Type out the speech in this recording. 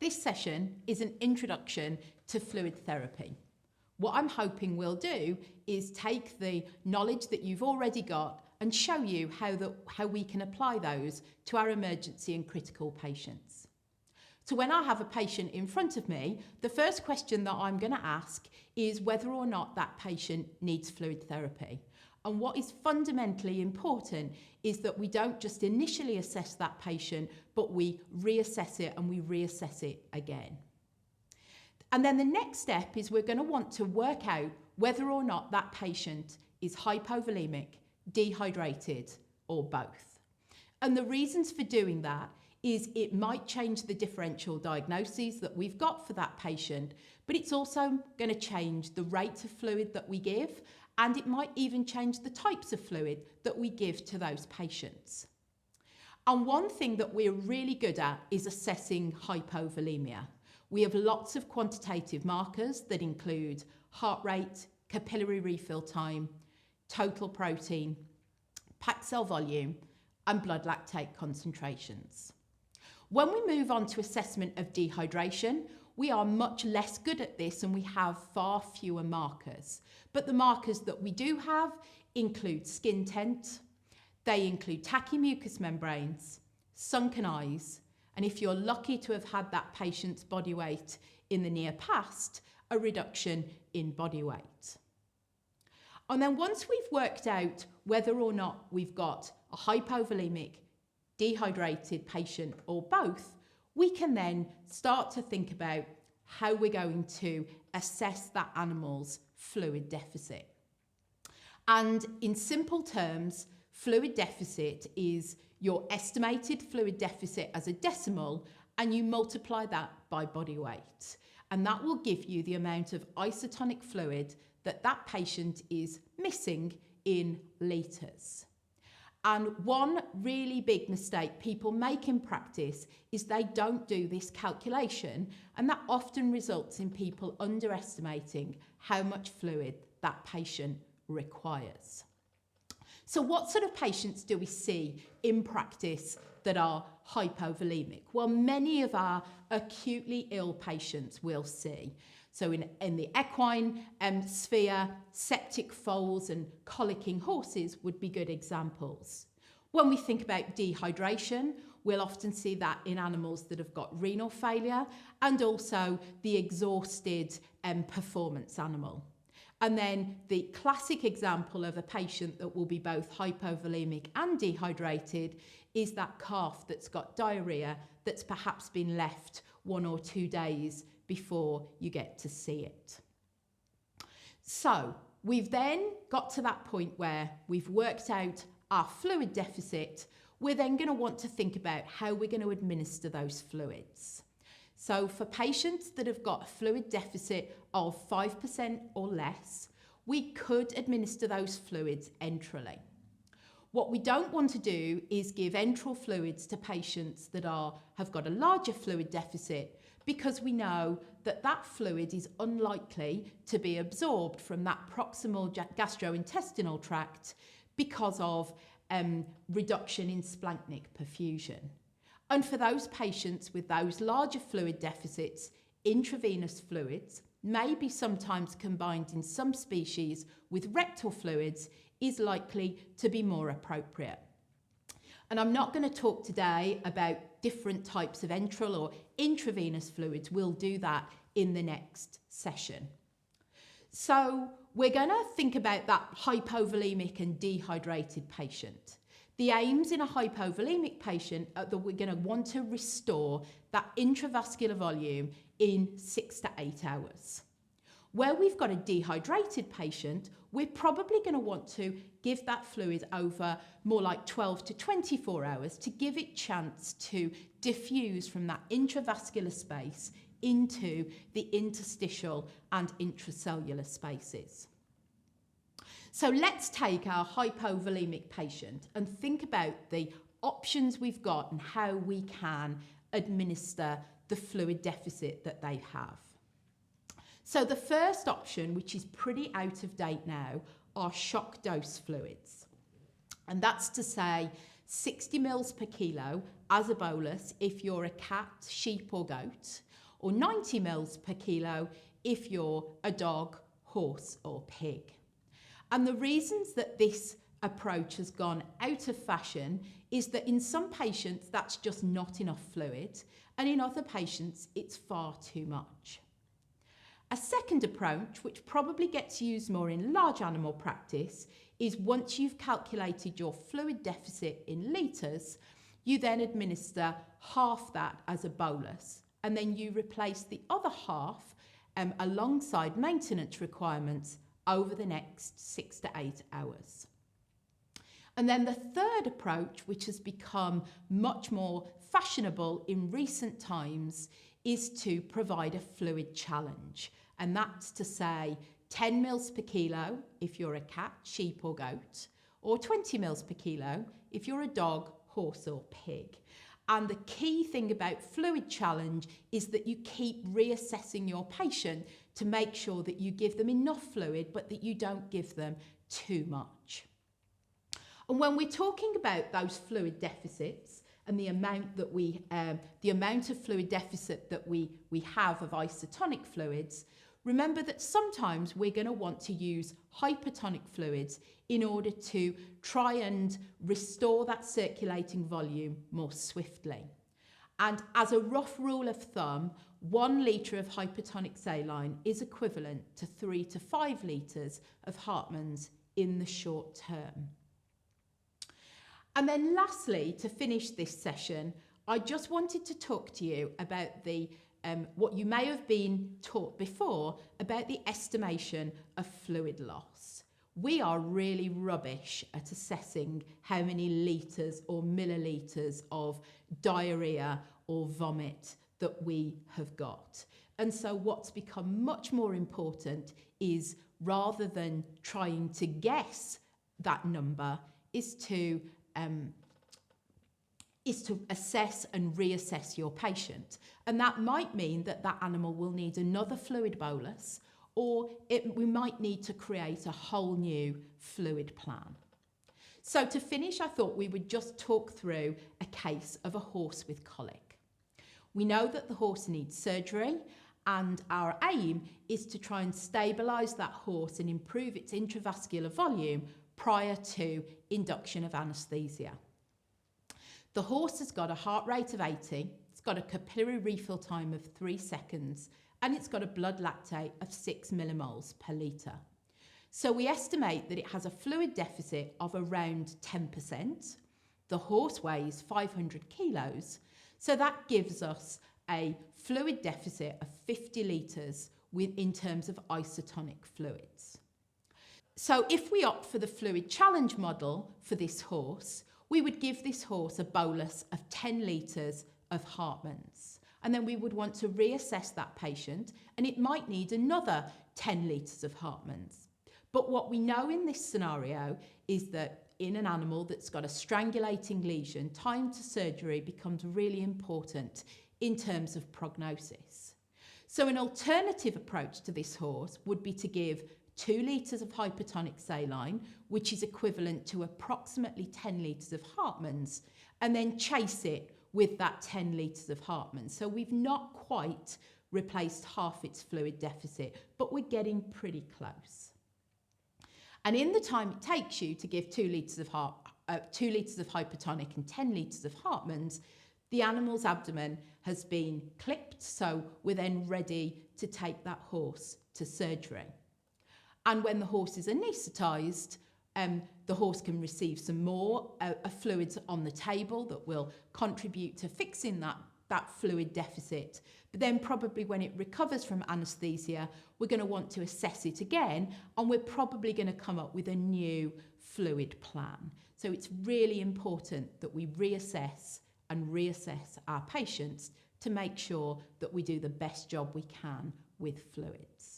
This session is an introduction to fluid therapy. What I'm hoping we'll do is take the knowledge that you've already got and show you how we can apply those to our emergency and critical patients. So when I have a patient in front of me, the first question that I'm going to ask is whether or not that patient needs fluid therapy. And what is fundamentally important is that we don't just initially assess that patient, but we reassess it and we reassess it again. And then the next step is we're going to want to work out whether or not that patient is hypovolemic, dehydrated, or both. And the reasons for doing that is it might change the differential diagnoses that we've got for that patient, but it's also going to change the rate of fluid that we give, and it might even change the types of fluid that we give to those patients. And one thing that we're really good at is assessing hypovolemia. We have lots of quantitative markers that include heart rate, capillary refill time, total protein, packed cell volume, and blood lactate concentrations. When we move on to assessment of dehydration, we are much less good at this and we have far fewer markers. But the markers that we do have include skin tint, they include tachymucous membranes, sunken eyes, and if you're lucky to have had that patient's body weight in the near past, a reduction in body weight. And then once we've worked out whether or not we've got a hypovolemic, dehydrated patient or both, we can then start to think about how we're going to assess that animal's fluid deficit. And in simple terms, fluid deficit is your estimated fluid deficit as a decimal, and you multiply that by body weight. And that will give you the amount of isotonic fluid that that patient is missing in litres. And one really big mistake people make in practice is they don't do this calculation, and that often results in people underestimating how much fluid that patient requires. So what sort of patients do we see in practice that are hypovolemic? Well, many of our acutely ill patients we'll see. So in the equine sphere, septic foals and colicking horses would be good examples. When we think about dehydration, we'll often see that in animals that have got renal failure and also the exhausted performance animal. And then the classic example of a patient that will be both hypovolemic and dehydrated is that calf that's got diarrhea that's perhaps been left 1 or 2 days before you get to see it. So we've then got to that point where we've worked out our fluid deficit. We're then going to want to think about how we're going to administer those fluids. So for patients that have got a fluid deficit of 5% or less, we could administer those fluids enterally. What we don't want to do is give enteral fluids to patients that have got a larger fluid deficit, because we know that that fluid is unlikely to be absorbed from that proximal gastrointestinal tract because of reduction in splanchnic perfusion. And for those patients with those larger fluid deficits, intravenous fluids, maybe sometimes combined in some species with rectal fluids, is likely to be more appropriate. And I'm not going to talk today about different types of enteral or intravenous fluids. We'll do that in the next session. So we're going to think about that hypovolemic and dehydrated patient. The aims in a hypovolemic patient are that we're going to want to restore that intravascular volume in 6 to 8 hours. Where we've got a dehydrated patient, we're probably going to want to give that fluid over more like 12 to 24 hours to give it chance to diffuse from that intravascular space into the interstitial and intracellular spaces. So let's take our hypovolemic patient and think about the options we've got and how we can administer the fluid deficit that they have. So the first option, which is pretty out of date now, are shock dose fluids. And that's to say 60 mils per kilo as a bolus if you're a cat, sheep or goat, or 90 mils per kilo if you're a dog, horse or pig. And the reasons that this approach has gone out of fashion is that in some patients that's just not enough fluid, and in other patients it's far too much. A second approach, which probably gets used more in large animal practice, is once you've calculated your fluid deficit in litres, you then administer half that as a bolus, and then you replace the other half alongside maintenance requirements over the next 6 to 8 hours. And then the third approach, which has become much more fashionable in recent times, is to provide a fluid challenge. And that's to say 10 mils per kilo if you're a cat, sheep or goat, or 20 mils per kilo if you're a dog, horse or pig. And the key thing about fluid challenge is that you keep reassessing your patient to make sure that you give them enough fluid, but that you don't give them too much. And when we're talking about those fluid deficits and the amount that the amount of fluid deficit that we have of isotonic fluids, remember that sometimes we're going to want to use hypertonic fluids in order to try and restore that circulating volume more swiftly. And as a rough rule of thumb, 1 litre of hypertonic saline is equivalent to 3 to 5 litres of Hartmann's in the short term. And then lastly, to finish this session, I just wanted to talk to you about the what you may have been taught before about the estimation of fluid loss. We are really rubbish at assessing how many litres or millilitres of diarrhea or vomit that we have got. And so what's become much more important is, rather than trying to guess that number, is to assess and reassess your patient. And that might mean that that animal will need another fluid bolus, or we might need to create a whole new fluid plan. So to finish, I thought we would just talk through a case of a horse with colic. We know that the horse needs surgery, and our aim is to try and stabilise that horse and improve its intravascular volume prior to induction of anaesthesia. The horse has got a heart rate of 80, it's got a capillary refill time of 3 seconds, and it's got a blood lactate of 6 millimoles per litre. So we estimate that it has a fluid deficit of around 10%. The horse weighs 500 kilos, so that gives us a fluid deficit of 50 litres in terms of isotonic fluids. So if we opt for the fluid challenge model for this horse, we would give this horse a bolus of 10 litres of Hartmann's. And then we would want to reassess that patient, and it might need another 10 litres of Hartmann's. But what we know in this scenario is that in an animal that's got a strangulating lesion, time to surgery becomes really important in terms of prognosis. So an alternative approach to this horse would be to give 2 litres of hypertonic saline, which is equivalent to approximately 10 litres of Hartmann's, and then chase it with that 10 litres of Hartmann's. So we've not quite replaced half its fluid deficit, but we're getting pretty close. And in the time it takes you to give 2 litres of hypertonic and 10 litres of Hartmann's, the animal's abdomen has been clipped, so we're then ready to take that horse to surgery. And when the horse is anaesthetised, the horse can receive some more fluids on the table that will contribute to fixing that fluid deficit. But then probably when it recovers from anaesthesia, we're going to want to assess it again, and we're probably going to come up with a new fluid plan. So it's really important that we reassess and reassess our patients to make sure that we do the best job we can with fluids.